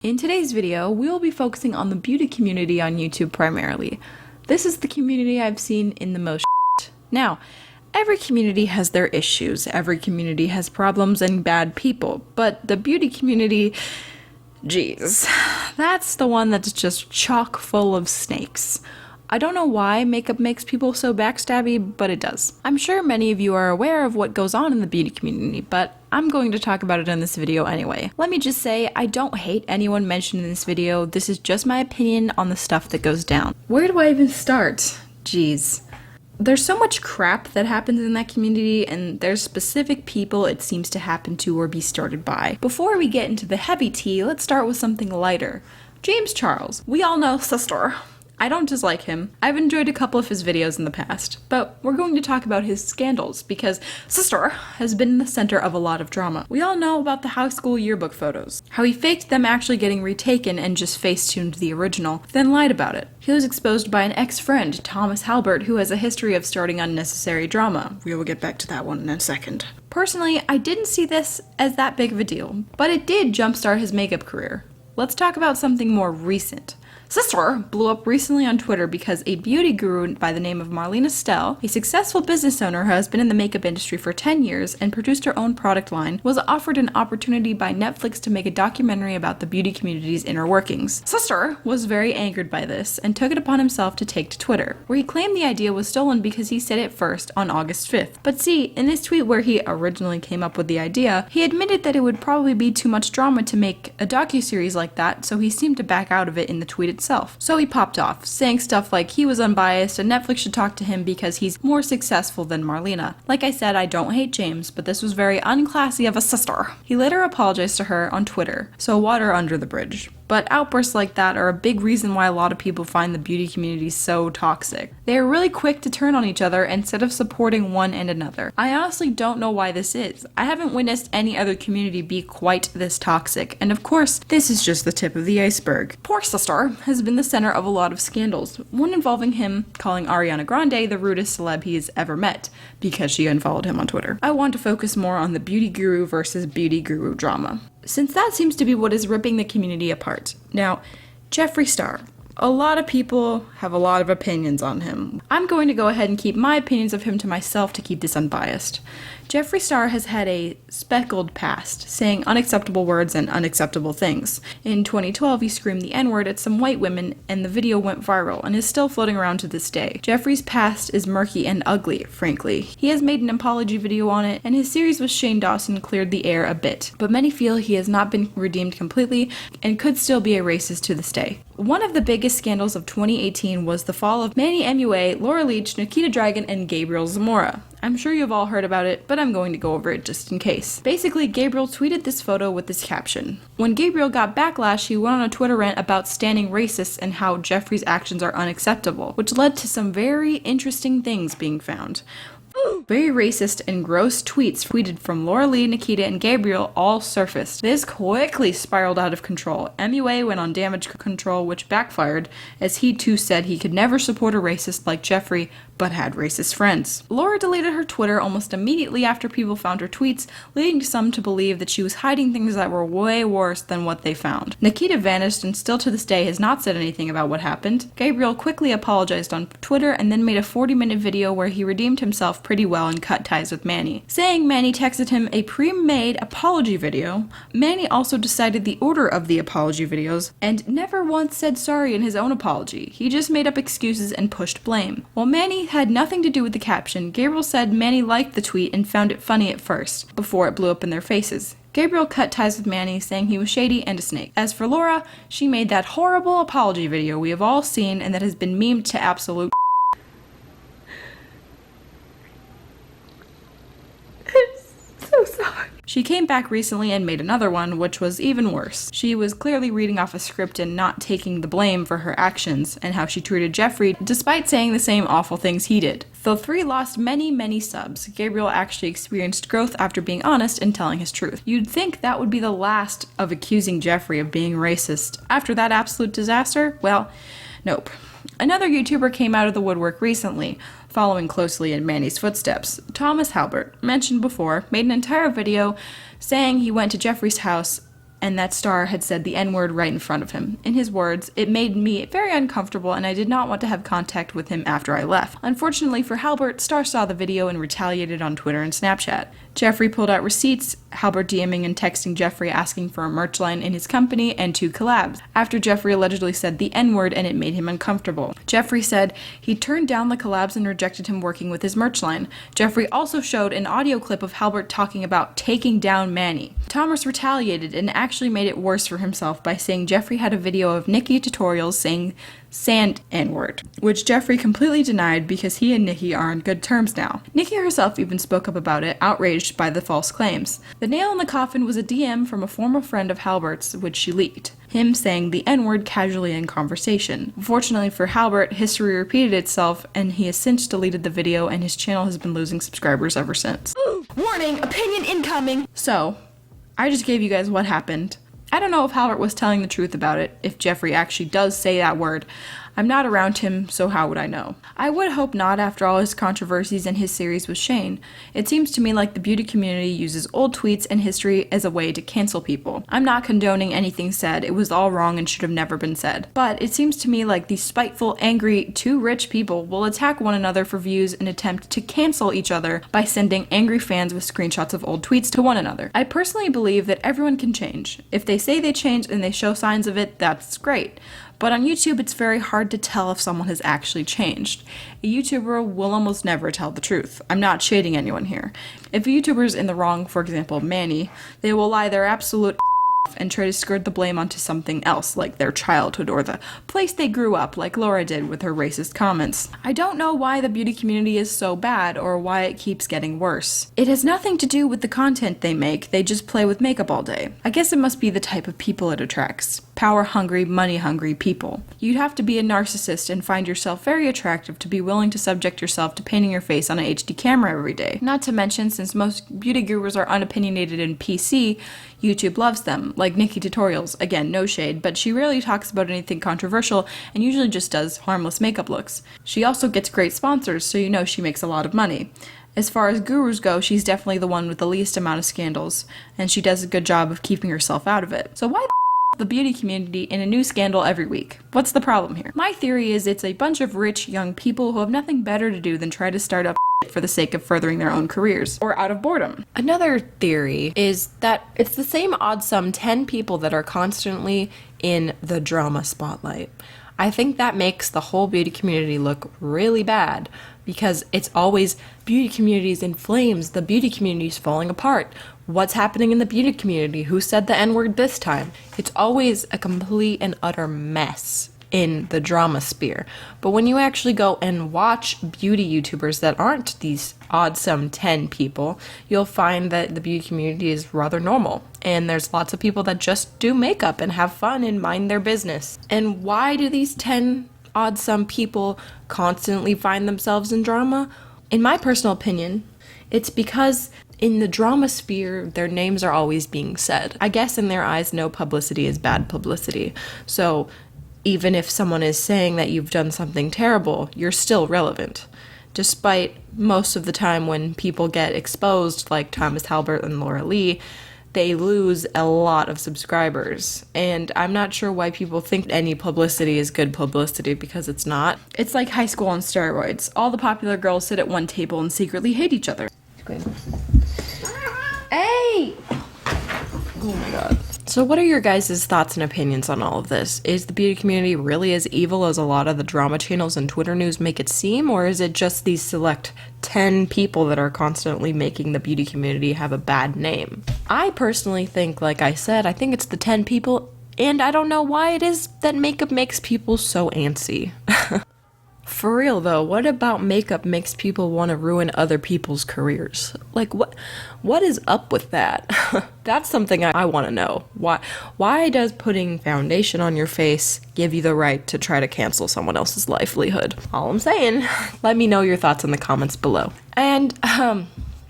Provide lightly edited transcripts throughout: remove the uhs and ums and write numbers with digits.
In today's video, we will be focusing on the beauty community on YouTube primarily. This is the community I've seen in the most shit. Now, every community has their issues, every community has problems and bad people, but the beauty community, geez, that's the one that's just chock full of snakes. I don't know why makeup makes people so backstabby, but it does. I'm sure many of you are aware of what goes on in the beauty community, but I'm going to talk about it in this video anyway. Let me just say, I don't hate anyone mentioned in this video. This is just my opinion on the stuff that goes down. Where do I even start? Jeez. There's so much crap that happens in that community, and there's specific people it seems to happen to or be started by. Before we get into the heavy tea, let's start with something lighter. James Charles. We all know Sister. I don't dislike him. I've enjoyed a couple of his videos in the past, but we're going to talk about his scandals because Sister has been in the center of a lot of drama. We all know about the high school yearbook photos, how he faked them actually getting retaken and just face-tuned the original, then lied about it. He was exposed by an ex-friend, Thomas Halbert, who has a history of starting unnecessary drama. We will get back to that one in a second. Personally, I didn't see this as that big of a deal, but it did jumpstart his makeup career. Let's talk about something more recent. Sister blew up recently on Twitter because a beauty guru by the name of Marlena Estelle, a successful business owner who has been in the makeup industry for 10 years and produced her own product line, was offered an opportunity by Netflix to make a documentary about the beauty community's inner workings. Sister was very angered by this and took it upon himself to take to Twitter, where he claimed the idea was stolen because he said it first on August 5th. But see, in his tweet where he originally came up with the idea, he admitted that it would probably be too much drama to make a docuseries like that, so he seemed to back out of it in the tweet itself. So he popped off, saying stuff like he was unbiased and Netflix should talk to him because he's more successful than Marlena. Like I said, I don't hate James, but this was very unclassy of a sister. He later apologized to her on Twitter, so water under the bridge. But outbursts like that are a big reason why a lot of people find the beauty community so toxic. They are really quick to turn on each other instead of supporting one and another. I honestly don't know why this is. I haven't witnessed any other community be quite this toxic, and of course, this is just the tip of the iceberg. Poor Sister has been the center of a lot of scandals, one involving him calling Ariana Grande the rudest celeb he has ever met, because she unfollowed him on Twitter. I want to focus more on the beauty guru versus beauty guru drama, since that seems to be what is ripping the community apart. Now, Geoffrey Star. A lot of people have a lot of opinions on him. I'm going to go ahead and keep my opinions of him to myself to keep this unbiased. Geoffrey Star has had a speckled past, saying unacceptable words and unacceptable things. In 2012, he screamed the N-word at some white women, and the video went viral and is still floating around to this day. Geoffrey's past is murky and ugly, frankly. He has made an apology video on it, and his series with Shane Dawson cleared the air a bit, but many feel he has not been redeemed completely and could still be a racist to this day. One of the biggest scandals of 2018 was the fall of Manny MUA, Laura Leach, Nikita Dragun, and Gabriel Zamora. I'm sure you've all heard about it, but I'm going to go over it just in case. Basically, Gabriel tweeted this photo with this caption. When Gabriel got backlash, he went on a Twitter rant about standing racists and how Geoffrey's actions are unacceptable, which led to some very interesting things being found. Very racist and gross tweets tweeted from Laura Lee, Nikita, and Gabriel all surfaced. This quickly spiraled out of control. MUA went on damage control, which backfired, as he too said he could never support a racist like Geoffrey, but had racist friends. Laura deleted her Twitter almost immediately after people found her tweets, leading some to believe that she was hiding things that were way worse than what they found. Nikita vanished and still to this day has not said anything about what happened. Gabriel quickly apologized on Twitter and then made a 40-minute video where he redeemed himself pretty well and cut ties with Manny. Saying Manny texted him a pre-made apology video, Manny also decided the order of the apology videos and never once said sorry in his own apology. He just made up excuses and pushed blame. While Manny had nothing to do with the caption, Gabriel said Manny liked the tweet and found it funny at first, before it blew up in their faces. Gabriel cut ties with Manny, saying he was shady and a snake. As for Laura, she made that horrible apology video we have all seen and that has been memed to absolute so sorry. She came back recently and made another one, which was even worse. She was clearly reading off a script and not taking the blame for her actions, and how she treated Geoffrey despite saying the same awful things he did. Though 3 lost many subs, Gabriel actually experienced growth after being honest and telling his truth. You'd think that would be the last of accusing Geoffrey of being racist. After that absolute disaster? Well, nope. Another YouTuber came out of the woodwork recently, following closely in Manny's footsteps. Thomas Halbert, mentioned before, made an entire video saying he went to Geoffrey's house and that Star had said the N-word right in front of him. In his words, "It made me very uncomfortable and I did not want to have contact with him after I left." Unfortunately for Halbert, Star saw the video and retaliated on Twitter and Snapchat. Geoffrey pulled out receipts, Halbert DMing and texting Geoffrey asking for a merch line in his company and 2 collabs, after Geoffrey allegedly said the N-word and it made him uncomfortable. Geoffrey said he turned down the collabs and rejected him working with his merch line. Geoffrey also showed an audio clip of Halbert talking about taking down Manny. Thomas retaliated and actually made it worse for himself by saying Geoffrey had a video of Nikki tutorials saying sand N-word, which Geoffrey completely denied because he and Nikki are on good terms now. Nikki herself even spoke up about it, outraged by the false claims. The nail in the coffin was a DM from a former friend of Halbert's, which she leaked. Him saying the N-word casually in conversation. Fortunately for Halbert, history repeated itself, and he has since deleted the video, and his channel has been losing subscribers ever since. Warning! Opinion incoming! So, I just gave you guys what happened. I don't know if Halbert was telling the truth about it, if Geoffrey actually does say that word. I'm not around him, so how would I know? I would hope not after all his controversies and his series with Shane. It seems to me like the beauty community uses old tweets and history as a way to cancel people. I'm not condoning anything said, it was all wrong and should have never been said. But it seems to me like these spiteful, angry, too rich people will attack one another for views and attempt to cancel each other by sending angry fans with screenshots of old tweets to one another. I personally believe that everyone can change. If they say they changed and they show signs of it, that's great. But on YouTube, it's very hard to tell if someone has actually changed. A YouTuber will almost never tell the truth. I'm not shading anyone here. If a YouTuber's in the wrong, for example, Manny, they will lie their absolute and try to skirt the blame onto something else, like their childhood or the place they grew up, like Laura did with her racist comments. I don't know why the beauty community is so bad or why it keeps getting worse. It has nothing to do with the content they make, they just play with makeup all day. I guess it must be the type of people it attracts. Power-hungry, money-hungry people. You'd have to be a narcissist and find yourself very attractive to be willing to subject yourself to painting your face on an HD camera every day. Not to mention, since most beauty gurus are unopinionated and PC, YouTube loves them, like Nikki Tutorials. Again, no shade, but she rarely talks about anything controversial and usually just does harmless makeup looks. She also gets great sponsors, so you know she makes a lot of money. As far as gurus go, she's definitely the one with the least amount of scandals, and she does a good job of keeping herself out of it. So why the beauty community in a new scandal every week? What's the problem here? My theory is it's a bunch of rich young people who have nothing better to do than try to start up for the sake of furthering their own careers, or out of boredom. Another theory is that it's the same odd sum 10 people that are constantly in the drama spotlight. I think that makes the whole beauty community look really bad, because it's always beauty communities in flames, the beauty community's falling apart. What's happening in the beauty community? Who said the N-word this time? It's always a complete and utter mess in the drama sphere. But when you actually go and watch beauty YouTubers that aren't these odd sum 10 people, you'll find that the beauty community is rather normal. And there's lots of people that just do makeup and have fun and mind their business. And why do these 10 odd sum people constantly find themselves in drama? In my personal opinion, it's because in the drama sphere, their names are always being said. I guess in their eyes, no publicity is bad publicity. So even if someone is saying that you've done something terrible, you're still relevant. Despite most of the time when people get exposed, like Thomas Halbert and Laura Lee, they lose a lot of subscribers. And I'm not sure why people think any publicity is good publicity, because it's not. It's like high school on steroids. All the popular girls sit at one table and secretly hate each other. Hey! Oh my god. So what are your guys' thoughts and opinions on all of this? Is the beauty community really as evil as a lot of the drama channels and Twitter news make it seem, or is it just these select 10 people that are constantly making the beauty community have a bad name? I personally think, like I said, I think it's the 10 people, and I don't know why it is that makeup makes people so antsy. For real though, what about makeup makes people want to ruin other people's careers? Like what is up with that? That's something I want to know. Why does putting foundation on your face give you the right to try to cancel someone else's livelihood? All I'm saying. Let me know your thoughts in the comments below. And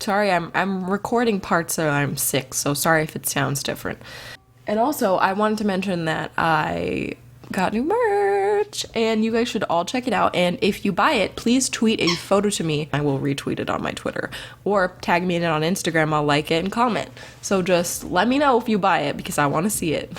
sorry, I'm recording parts that I'm sick, so sorry if it sounds different. And also, I wanted to mention that I got new merch. page, and you guys should all check it out. And if you buy it, please tweet a photo to me. I will retweet it on my Twitter, or tag me in it on Instagram. I'll like it and comment. So just let me know if you buy it, because I want to see it.